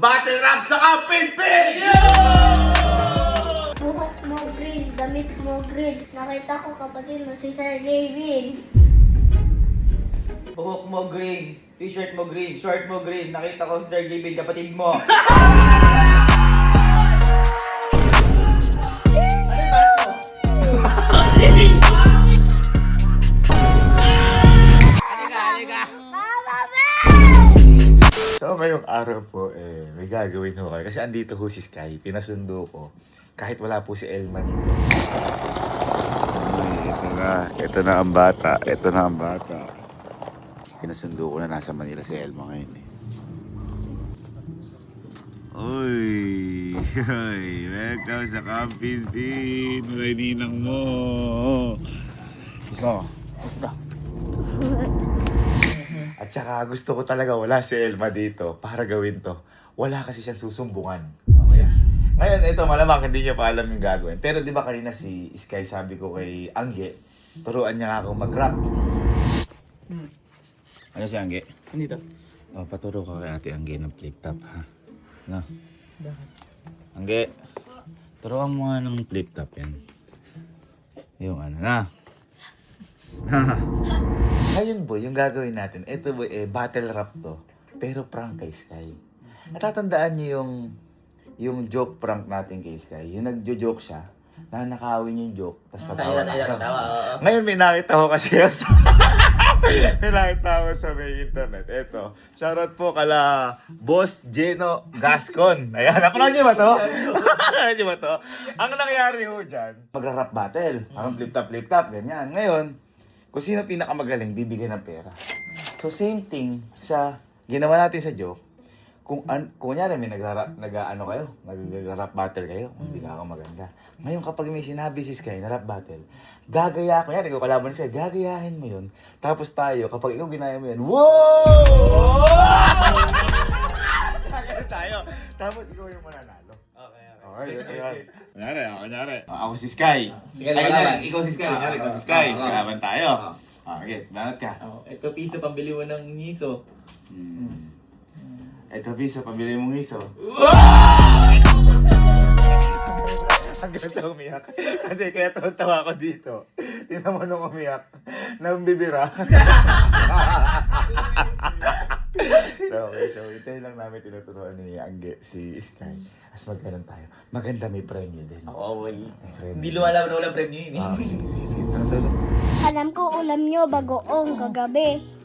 battle rap sa Kampinpin! Buhok mo green, damit mo green. Nakita ko kapatid mo si Sir David. Buhok mo green, t-shirt mo green, short mo green. Nakita ko si Sir David, kapatid mo. So ngayong araw po, may gagawin ho kayo. Kasi andito ho si Sky, pinasundo ko. Kahit wala po si Elman. Ay, ito na ang bata. Ito na ang bata. Pinasundo ko na nasa Manila si Elma ngayon eh. Uy, welcome sa Kampinpin. May ninang mo. Gusto mo? Gusto. At saka gusto ko talaga wala si Elma dito para gawin to. Wala kasi siyang susumbungan. Okay. Ngayon, ito malamang hindi niya pa alam yung gagawin. Pero di ba kanina si Sky sabi ko kay Angge, turuan niya nga akong mag-rap. Ano si Angge? Andito. Oh, paturo ka kay Ate Angge ng flip top, ha? No? Angge, turuan mo nga ng flip top yan. Yung ano na. Ngayon boy, yung gagawin natin, ito boy, battle rap to. Pero prank kay Sky. Natatandaan niyo yung joke prank natin kay Sky. Yung nagjo-joke siya, nanakawin yung joke, tapos tatawa. Ngayon may nakita ko kasi may nakita ko sa may internet. Ito, shoutout po kala Boss Geno Gascon. Ayan, napanood niyo ba to? Napanood niyo ba to? Ang nangyari ho dyan, magra-rap battle. Parang flip top, ganyan. Ngayon, kung sino pinakamagaling, bibigyan ng pera. So same thing sa ginawa natin sa joke. Kung kunyari may nag-rap battle kayo, hindi ka ako maganda. Ngayon kapag may sinabi si Sky na rap battle, kunyari ikaw kalaban siya, gagayahin mo yun. Tapos tayo, kapag ikaw ginaya mo yun, wow! Gagayahin tayo. Tapos ikaw yung mananalo. Okay, yun. Kunyari. Ako si Sky. Ikaw si Sky. Kunyari, ikaw si Sky. Kalaban tayo. Okay, banat ka. Ito piso pambili mo ng ngiso. Ito, Bisa, pabili mong iso. Hanggang sa umiyak. Kasi kaya tawa ako dito. Tingnan mo nung umiyak. Nambibira. So, ito lang namin tinuturuan ni Angge, si Sky. As magkaroon tayo. Maganda may premyo din. Oo, hindi lumalaban na walang premyo yun eh. Sige. Tara. Alam ko ulam nyo bagoong kagabi.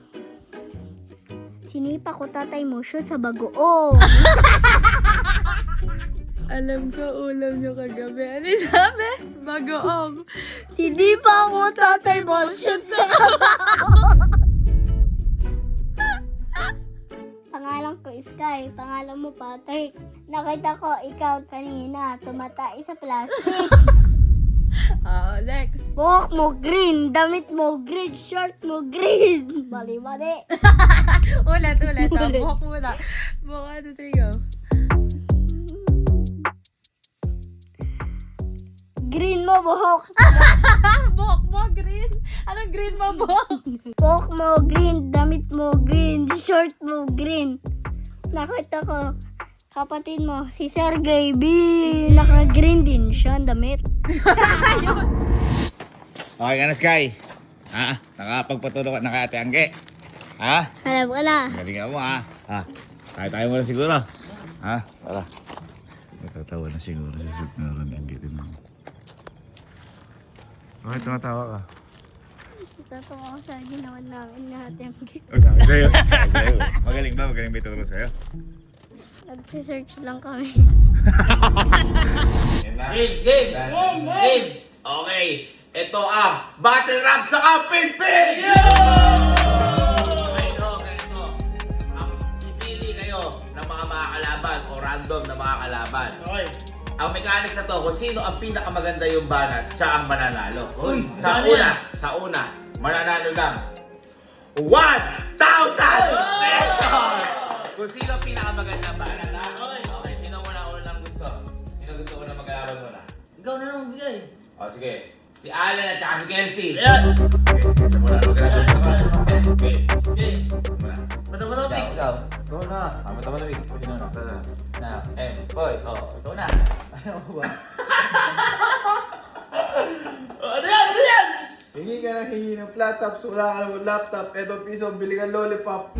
Sinipa ko tatay mo siya sa bagoong. Alam ko ulam nyo kagabi. Ano sabi? Bagoong. Sinipa ko tatay mo siya sa bagoong. Pangalan ko Sky, pangalan mo Patrick. Nakita ko ikaw kanina tumatay sa plastic. Next. Buhok mo green, damit mo green, shirt mo green. Mali-mali. Ulit. Buhok muna. Buhok, 1, 2, 3, go. Green mo buhok. Buhok mo, green. Anong green mo, buhok? Buhok mo green, damit mo green, shirt mo green. Nakita ko kapatid mo, si Sergey B. Naka-green din siya ang damit. Okay ka na, Sky? Ha? Nakapagpaturo ka na kay Ate Angge? Ha? Alam ko na. Galing mo, ha? Tayo muna siguro. Ha? Tara. Natatawa na siguro si Siguro ni Angge din. Bakit tumatawa ka? Tatawa ko sa ginawa namin natin. Sabi sa'yo. Magaling ba? Magaling ba ituro sa'yo? Nag-search lang kami. Game! Okay, ito ang battle rap sa Kampinpin! Ayun o, ganito. Ang pipili kayo ng mga makakalaban o random na mga kalaban. Okay. Ang mechanics na to, kung sino ang pinakamaganda yung banat, siya ang mananalo. Uy, Sa una, mananalo lang 1,000 pesos! Kung sino ang pinakamaganda banat, ha? Okay, sino unang gusto? Sino gusto unang magkalaban muna? Ikaw na lang bigay. O, sige. Si Alan at saka si Kelsey. Ayan! Okay, sige. Muna, magkalaban muna. Okay. Okay. Muna. Matamatawig. Ikaw. Go na. Matamatawig. Sino na? Na. Boy. Ikaw na. Ayaw mo ba? Ano yan? Ano yan? Hingi ka ng hingi ng flat tops, wala ka naman laptop, eto piso, bili ka lollipop.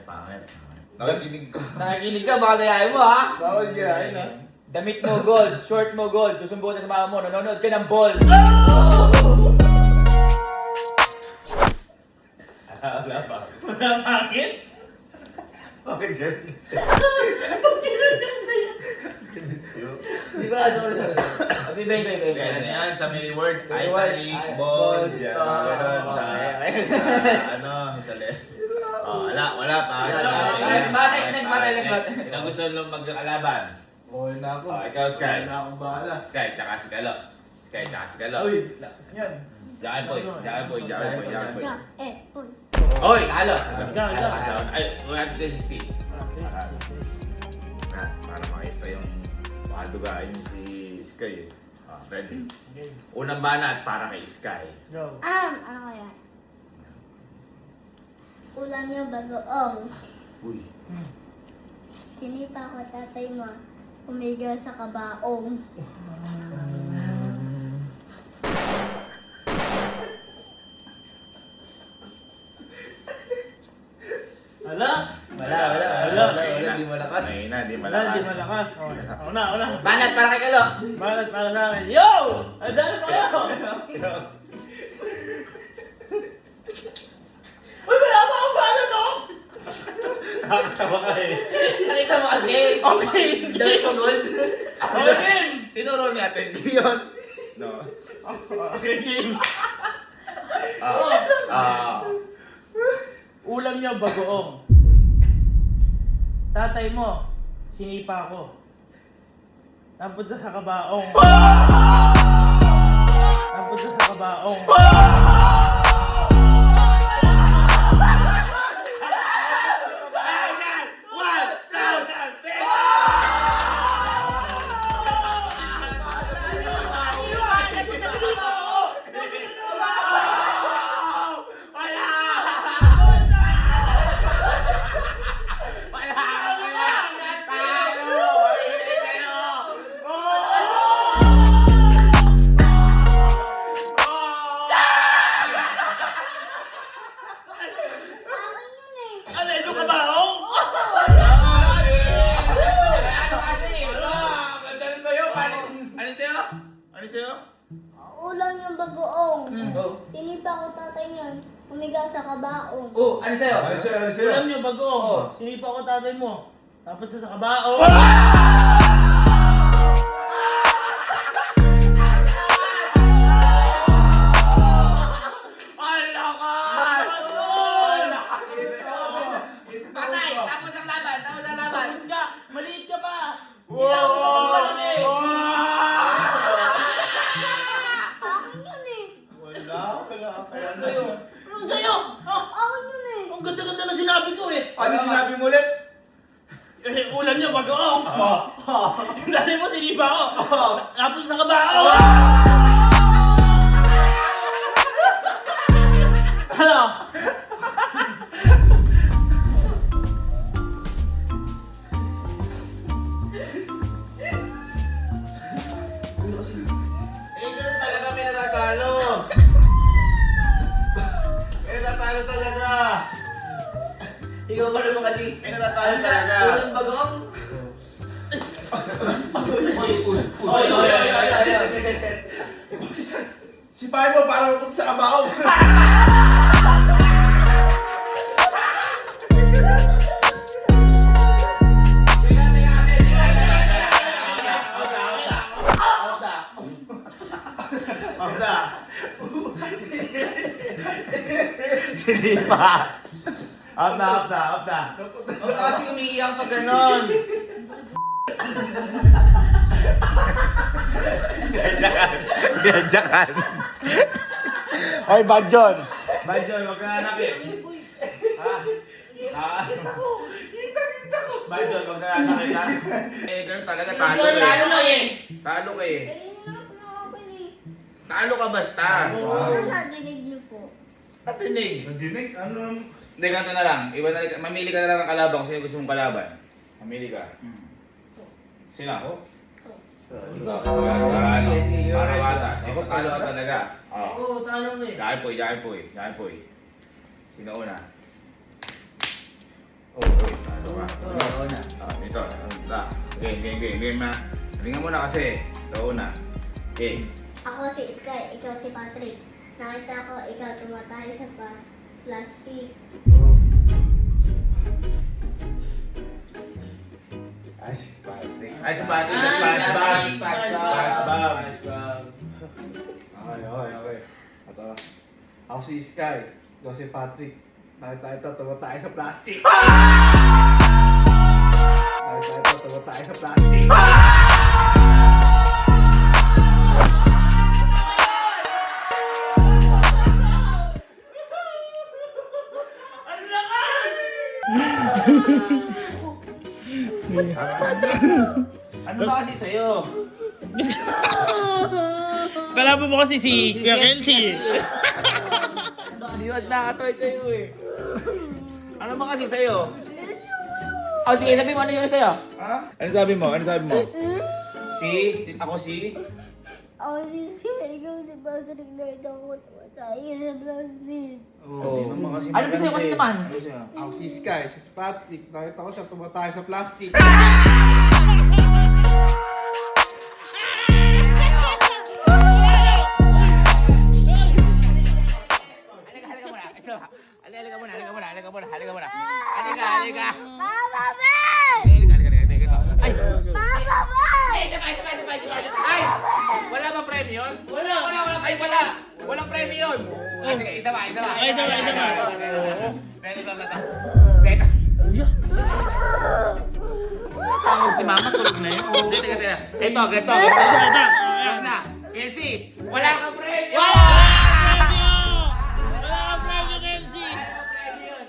Pangit. Nakikinig ko. Nakikinig ka, baka gayahin mo ha? Bawal gayahin ha? Damit mo gold, short mo gold, susumbong ka sa mama mo, nanonood ka ng ball. Wala pa. Wala bakit? Bakit ganyan? Di ba? Sorry. Yan, yan, sa may word, May word, italic, bold, yan, gano'n, sa, sa left. Wala pa. Next. Ito gusto nung magkakalaban. Okay na ako. Ikaw, Sky. Okay na akong bahala. Sky, tsaka si Galo. Sky, tsaka si Galo. Uy, lakas niyan. Diyan, boy. Boy. Boy. Oy, Galo. Ikaw. Ay, 160. Para makita yung makadugain niyo si Sky. Ready? Unang banat para kay Sky. Go. Ano kaya? Ulam niyo bagoong. Uy. Sinipa ko tatay mo. Umiga sa kabaong. Wala, di malakas. Di malakas. Okay. Ako na. Banat para kay Kalo. Balat para sa akin. Yo! Adal ko kayo! Uy, wala pa akong balat oh! Nakakatawa ka eh. Nakita mo kasi. Okay. Damit mo gold. Okay, game! Tinuro niya, yun. No. Okay, game. Ulam niyo bagoong. Tatay mo, sinipa ko. Napunta sa kabaong. Napunta sa kabaong. Ano, ito kabaong? Ano sa'yo? Ulam niyo bagoong. Oh. Sinipa ko tatay niyon. Umiga sa kabaong. Oh, ano sa'yo? Ulam niyo bagoong. Sinipa ko tatay mo. Tapos sa kabaong. Patay! Tapos ang laban! Maliit ka pa! Hindi ako makapalan eh! Akin yun eh. Wala. Ano sa'yo? Ano sa'yo? Akin yun eh. Ang ganda-ganda na sinabi ko eh! Ano sinabi mo ulit? Eh, ulam niyo bagoong! Yung dati mo, tinipa ko! Tapos sa kabaong! Ano? Ganun talaga may natatalo. May natatalo talaga. Ikaw pa naman kasi. May natatalo talaga. Ulang bagong. Oy. Sipahin mo para mapunta sa kabaong! Sinipa. Out na. Huwag kasi umiiyak pag ganon. Ganyan. Hoy, Badjon, huwag ka nanakit. Badjon, huwag ka nanakit ha. Ganun talaga, talo ka eh. Talo ka eh. Ayun na ako eh. Talo ka basta. Ano sa dinig niyo po? Natinig. Nadinig? Ano? Hindi, ganito na lang. Mamili ka na lang ng kalaban kung sino gusto mong kalaban. Mamili ka. Sino ako? Ikaw. Para bata. Sige, talo ka talaga. Oo, talo eh. Jai Poy. Sino una? Talo ka. Oo na. Ito. Game na. Tingnan mo na kasi. Ito una. Game. Ako si Sky, ikaw si Patrick. Nakita ko ikaw tumatay sa plastic. Ay, si Patrick. SpongeBob. Okay. Ito. Ako si Sky. Ikaw si Patrick. Nakita ito, tumatay sa plastic. Nakita ito, tumatay sa plastic. Ano ba kasi sa'yo? Kalaban mo kasi si Kuya Kenzie. Di ba nakatoy sa'yo eh. Ano ba kasi sa'yo? Oh, sige, sabi mo ano yun sa'yo? Ano sabi mo? Ako si? Ako si Sky, ikaw si Patrick. Nakita ko tumatay sa plastic. Ano gusto nyo kasi naman? Ako si Sky, siya si Patrick. Nakita ko siya tumatay sa plastic. Halika. Mama, man! Ay! Mama, man! Ay! Wala bang premyo yun? Wala! Walang premyo yun! Sige, isa ba? Ready ba ba ito? Tawag si mama, tulog na yun. Teka. Ito. Wag na. Kenzie, wala kang premyo!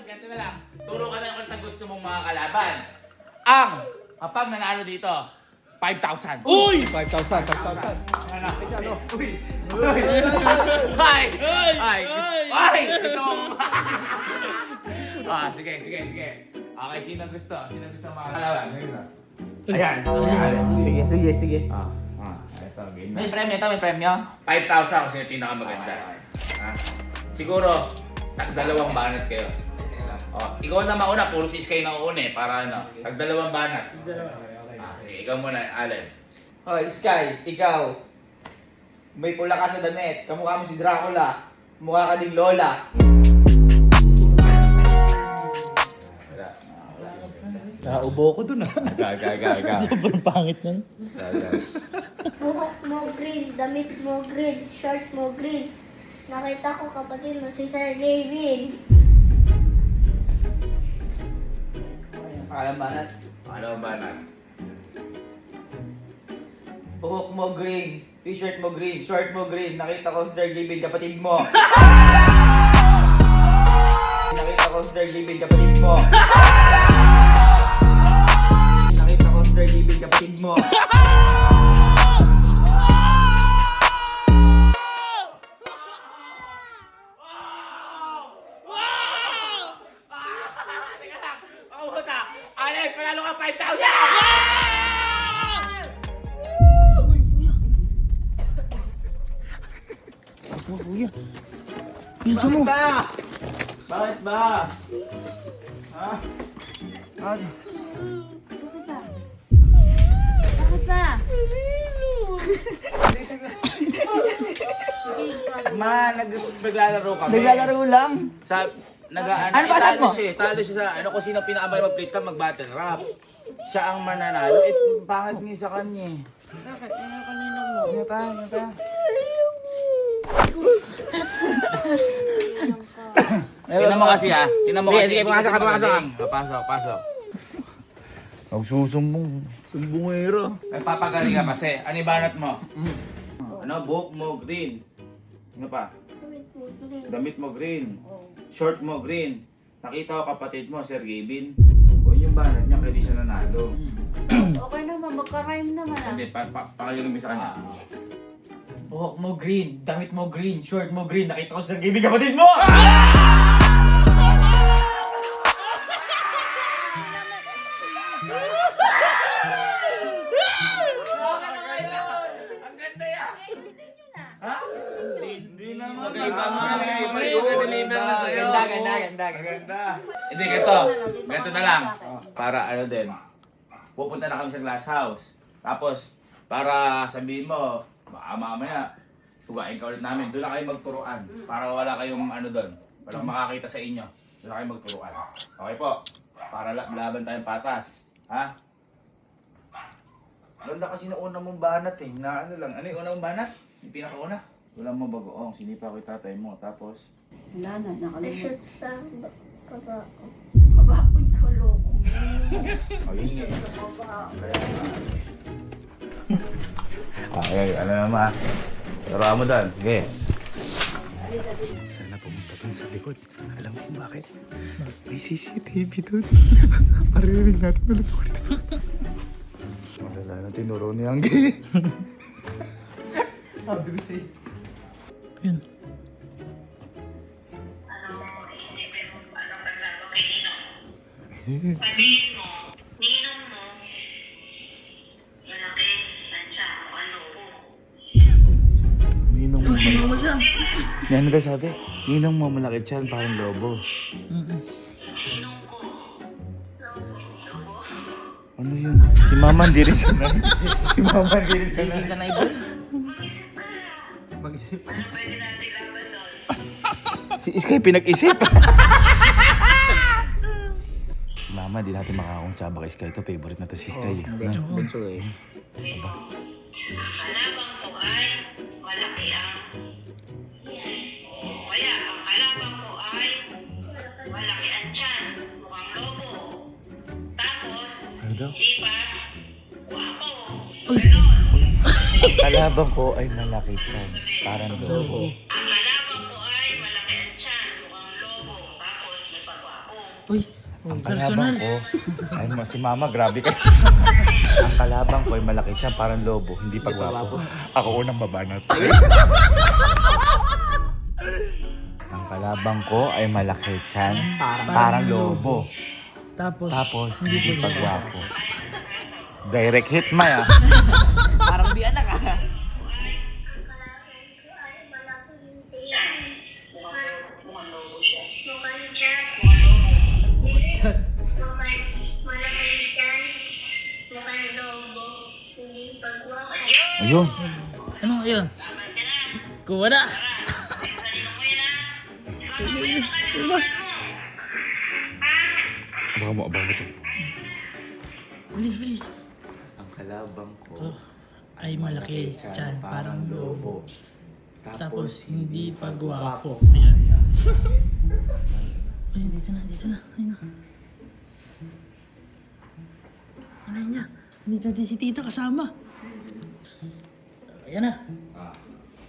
Ganito na lang. Turo ka na kung sa gusto mong mga kalaban. Kapag nanalo dito, 5,000. Uy! 5,000. Ay! Gusto mo? Sige. Okay, sino gusto? Sino gusto mga kalaban? Ayan. Sige. Ito, game May premyo? 5,000 kung sino yung pinakamaganda. Siguro, tag-dalawang banat kayo. Ikaw na mauna, puro si Sky na uuna para tag-dalawang banat. Sige, ikaw muna, Allen. Hoy, Sky, ikaw. May pula ka sa damit. Kamukha mo si Dracula. Mukha ka ding Lola. Naubo ko dun Gaga. Sobrang pangit nun. Buhok mo green, damit mo green, short mo green. Nakita ko kapatid mo si Sir David. Alam banat. Ano banat? Buhok mo green. T-shirt mo green. Short mo green. Nakita ko si Sir David, kapatid mo. Nakita ko si Sir David, kapatid mo. Nakita ko si Sir David, kapatid mo. Teka lang. Makuha. Alex, panalo ka 5,000! Bakit ba? Bakit ba? Naglalaro kami. Naglalaro lang. Ano ba sabi mo? Talo siya sa kung sino pinakamay mag-plate ka, mag-battle rap. Siya ang mananalo. Pangit nga sa kanya eh. Bakit? Ano kanino mo? Ingat tayo. Tingnan mo kasi Tingnan mo kasi. Sige, pumasok ka. Pasok. Ang susumbong. Sumbungero. Nagpapagaling ka kasi. Ano yung banat mo? Ano? Buhok mo green. Ano pa? Damit mo green. Damit mo green. Short mo green. Nakita ko kapatid mo, Sir Gavin. O yung banat niya, pwede siya nanalo. Okay naman, magka-rhyme naman ah. Hindi, pakayunin mo sa kanya. Buhok mo green, damit mo green, short mo green. Nakita ko sa gibig kapatid mo! Hindi naman. Magkaiba mga nag-iba Ay, yung oo, deliver na sa'yo. Ganda. Hindi, ganito na lang. Para ano din, pupunta na kami sa glass house. Tapos, para sabihin mo, baka mamaya, tugain ka ulit namin. Doon na kayo magturuan. Para wala kayong ano doon. Walang makakita sa inyo. Doon na kayo magturuan. Okay po. Para laban tayong patas. Ha? Ganda kasi na una mong banat eh. Na ano lang. Ano yung una mong banat? Yung pinakauna? Wala mo bagoong. Sinipa ko yung tatay mo. Tapos, Wala na, nakalimutan. Shoot sa baba ko. Kabakoy ka, loko. oh yun nga. Sa baba. Okay, ano naman? Turuan mo doon. Okay. Sana pumunta dun sa likod. Alam mo kung bakit? May CCTV dun. Maririnig natin ulit ko dito. Wala na tinuro ni Angge. Sabi ko sa'yo. Yun. Sabihin mo, ninong mo, malaki, tansya, o ano po. Ninong mo malaki. Yan na sabi. Ninong mo malaki tiyan, parang lobo. Ninong ko, lobo. Ano yun? Si Mama hindi rin sanay. Si Mama hindi rin sanay. Hindi ka na ibon? Mag-isip ka. Ano pwede natin laban doon? Si Iskay pinag-isip. Si Mama, di natin makakakong tsaba kay Iskay. Ito, favorite na to si Iskay. Bunso eh. Ang kalabang ko ay malaki ang... O kaya, ang kalabang ko ay malaki ang tiyan, mukhang lobo. Tapos, Ano daw? lipas, guwapo. Ganon. Ang kalabang ko ay malaki tiyan, parang lobo. Ang kalabang ko ay malaki ang tiyan, mukhang lobo. Tapos, may pagwapo. Uy, Ang kalabang ko ay si Mama, grabe ka. Ang kalabang ko ay malaki tiyan, parang lobo, hindi pa gwapo. Ako unang babanat. Ang kalabang ko ay malaki tiyan, parang lobo. Tapos, hindi pa gwapo. Direct hit, Maya. parang di anak ah. Mukhang lobo siya. Mukhang tiyan, mukhang lobo. Malaki tiyan, mukhang lobo. Hindi pagwapo. Ayun. Ano yun? Kuha na! Baka mo abang ito. Bilis, bilis. Ang kalabang ko Ay malaki tiyan, parang lobo. Tapos hindi pa gwapo. Ayan. Ay, dito na, dito na. Ayun na. Ano niya? Dito din si Tita kasama. Ayan na.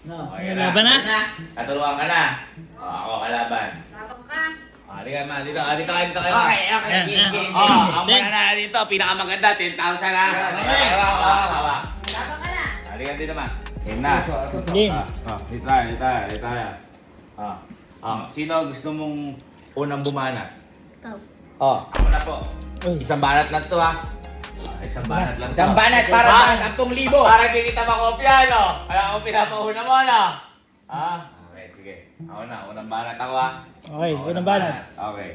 Okay Laban na. Katuruan ka na. Ako kalaban. Labang ka. Halika na, dito kayo. Okay. Ang mga na dito, pinakamaganda, 10,000 na. Labang ka na. Halika dito ma. Game na. Game. Dito tayo. Sino gusto mong unang bumanat? Ikaw. Ako na po. Uy. Isang banat lang to ha. Isang banat lang to. Isang banat para sa 10,000. Para di kita makopya, no? Kaya ako pinapauna mo, no? Okay, sige. Ako na, unang banat ako ha. Okay, unang banat. Okay.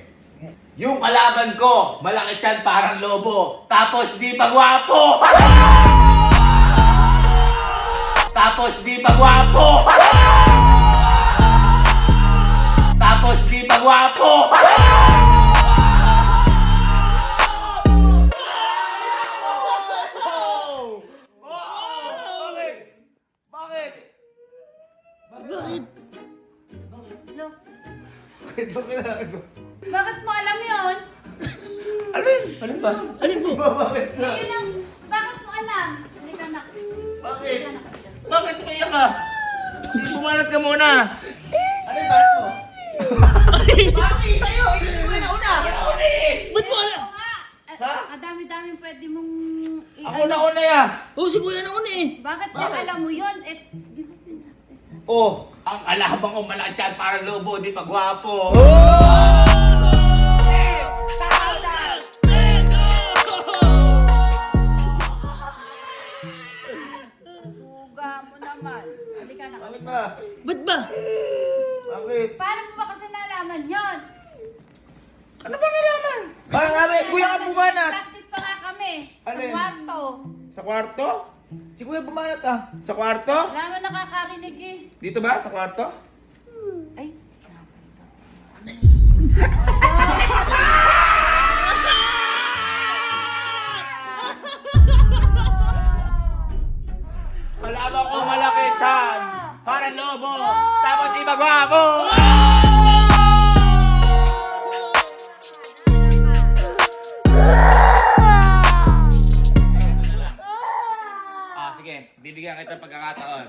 Yung kalaban ko, malaki tiyan parang lobo. Tapos di pa gwapo. Tapos di pa gwapo. Tapos di pa gwapo. Bakit? Bakit mo alam yun? Alin ba? Alin po? Yun lang. Bakit mo alam? Hindi ka nak. Bakit? Bakit kaya ka? Hindi bumanat ka muna. Bakit sa'yo? Ito ko na una. Ba't mo alam? Ang dami-dami pwede mong... Ako na una ya. Oh, si Kuya na una eh. Bakit niya alam mo yun? Eh, di ba Oh, ang alabang ko malaki tiyan para lobo, di pa gwapo. Buga mo naman. Halika na. Bakit ba? Ba't ba? Bakit? Paano mo ba kasi nalaman yun? Ano ba nalaman? Parang namin, kuya ka bumanat. Practice pa nga kami. Sa Alin? kwarto. Sa kwarto? Si kuya bumanat ah. Sa kwarto? Wala mo nakakarinig eh. Dito ba? Sa kwarto? Ay. Malaman ko malaki tiyan para lobo, tapos di pa gwapo. Sige, bibigyan kita ng pagkakataon.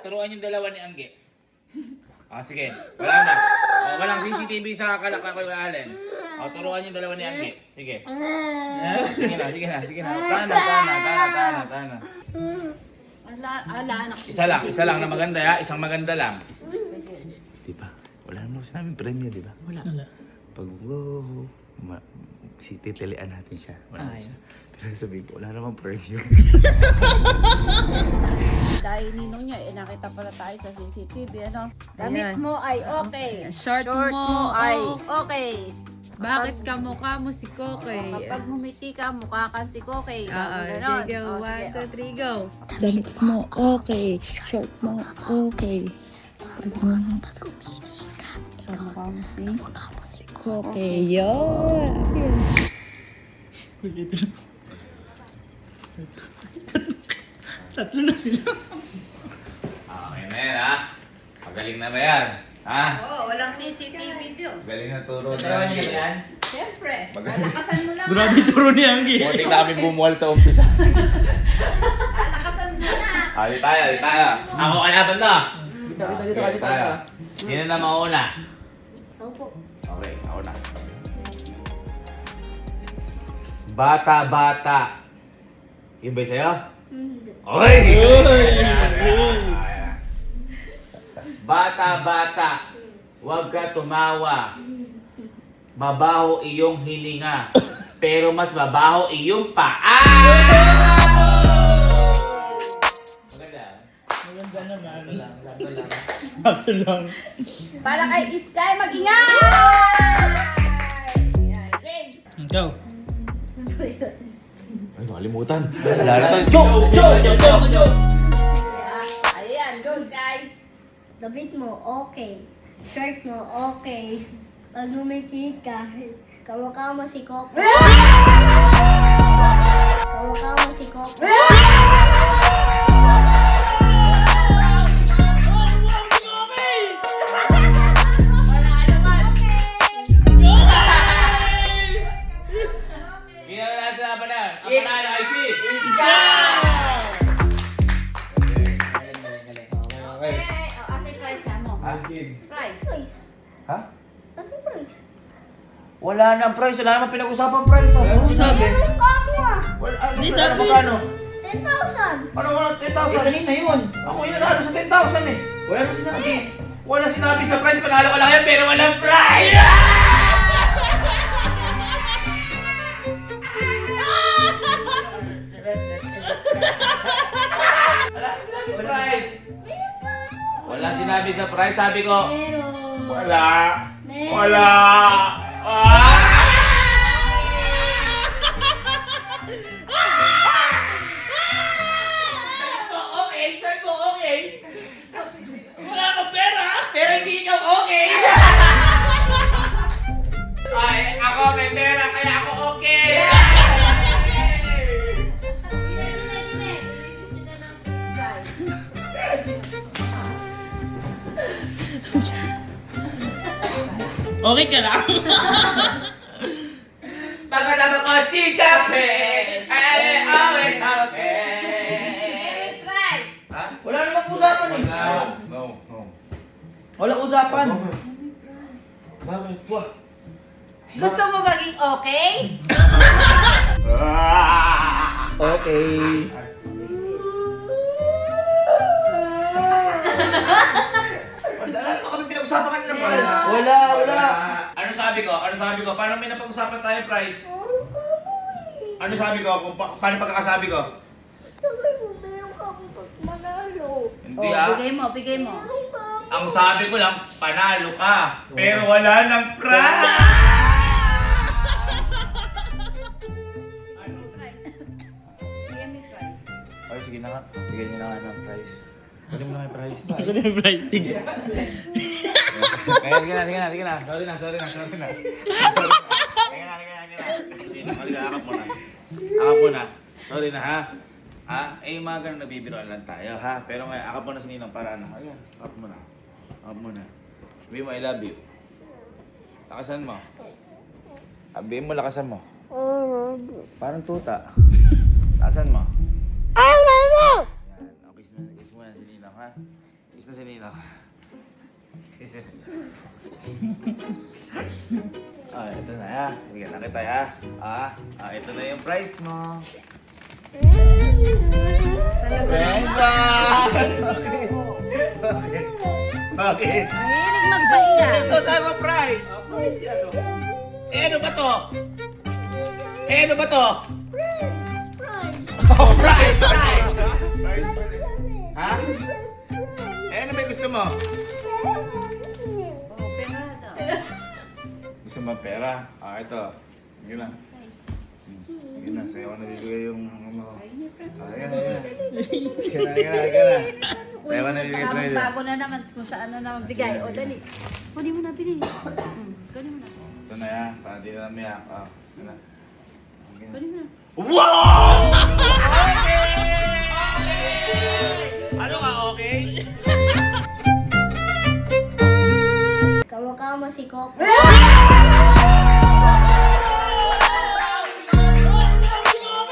Turuan yung dalawa ni Angge. Sige, wala na. Walang CCTV sa kalakal ko Allen. Turuan yung dalawa ni Angge. Sige. Sige na. Tana. Ala, Isa lang na maganda ha. Isang maganda lang. Diba? Wala naman sinabing premyo, diba? Wala. Pag si titilian natin siya. Wala siya. Pero sabihin ko, wala namang premyo. Dahil ninong niya, nakita pala tayo sa CCTV, ano? Damit Ayan. mo ay okay. Short mo ay okay. Bakit kamukha mo si Kokoy? Kapag humiti ka, mukha kang si Kokey. There you go. 1, 2, 3, go. Damit mo, okay. Short mo, okay. Kamukha mo si... Okay, yun. Okay na yan ha. Magaling na ba yan? Ha? Oo, walang CCTV dito. Galing na turo na. Siyempre, Magaling. alakasan mo lang. Turo ni Anggi. Muntik na kami bumuwal sa umpisa. Alakasan mo na. Di tayo. Ako kalaban na. Dito tayo. Sino na mauna? Opo. Okay, ako na. Bata. Yun ba sa'yo? Okay! Bata, huwag ka tumawa. Mabaho iyong hininga, pero mas mabaho iyong paa! Maganda. Para kay Sky, mag-ingay! Ikaw. Ay, nakalimutan. Joke! Ayan, go Sky. Damit mo, okay. Shirt mo, okay. Pag lumiki ka, kamukha mo si Coco. Kamukha mo si Coco. Sino na nasa labanan? Ang panalo ay si... Okay. Asa price ka mo? Price. Ha? Ano price? Wala nang price. Wala namang pinag-usapang price. Sabi. Meron ka mo ah. Hindi sabi. Magkano? 10,000. Ano wala 10,000? Kanina yun. Ako yung nanalo sa 10,000 eh. Wala mo sinabi. Wala sinabi sa price. Panalo ka lang yan pero walang price! Wala sinabi sa price. Sabi ko, Meron. wala. Meron. Wala. Ah! Okay. Wala akong pera, pero hindi ikaw okay. Ay, ako may pera, kaya ako okay. Okay ka lang. Pagkatapos ko si Kape, ay, always happy. Price. Ha? Wala namang usapan eh. No. Walang usapan. Bakit? Wah. Gusto mo maging okay? Okay. Wala na kami pinag-usapan kanina ng price. Wala. Ano sabi ko? Paano may napag-usapan tayo, price? Ano sabi ko? Paano pagkakasabi ko? Meron ka akong manalo. Hindi Oh, bigay mo. Ang sabi ko lang, panalo ka. Pero wala ng prize! Anong price? Bigyan mo yung price. Ay, sige na nga. Bigyan niyo na nga ng price. Bigyan mo na yung price. Ano yung prize? Sige. Kaya, sige na. Sorry na. Sige na. Akap muna. Sorry na, ha? Ha? Eh, yung mga ganun nagbibiroan lang tayo, ha? Pero ngayon, akap muna si Ninong para ano. Ayan, akap muna. Sabihin mo, I love you. Lakasan mo. Sabihin mo, lakasan mo. Parang tuta. Lakasan mo. I love you! Yan, okay, kiss mo na si Ninong, ha? Kiss na si Ninong. Kiss na. Ito na, ha? Bigyan na kita, ha? Ito na yung prize mo. Benda! Bakit? Mahilig magpaiyak. Ito tayo ang prize! Ano ba to? Ano ba to? Oh, prize! Ha? Ano ba gusto mo? Oh, pera daw. Gusto mo pera? Ito. Sige na. Sige na, sa'yo ko nabibigay yung ano. Ayan. Sige na. Sa'yo ko nabibigay Tamang trade. bago na naman kung saan na naman bigay. O, dali. Kunin mo na, bili. Kunin mo na. Ito na yan, para di na namiyak. Ito na. Okay na. Kunin mo na. Wow! Ano ka, okay? Kamukha mo si Coco.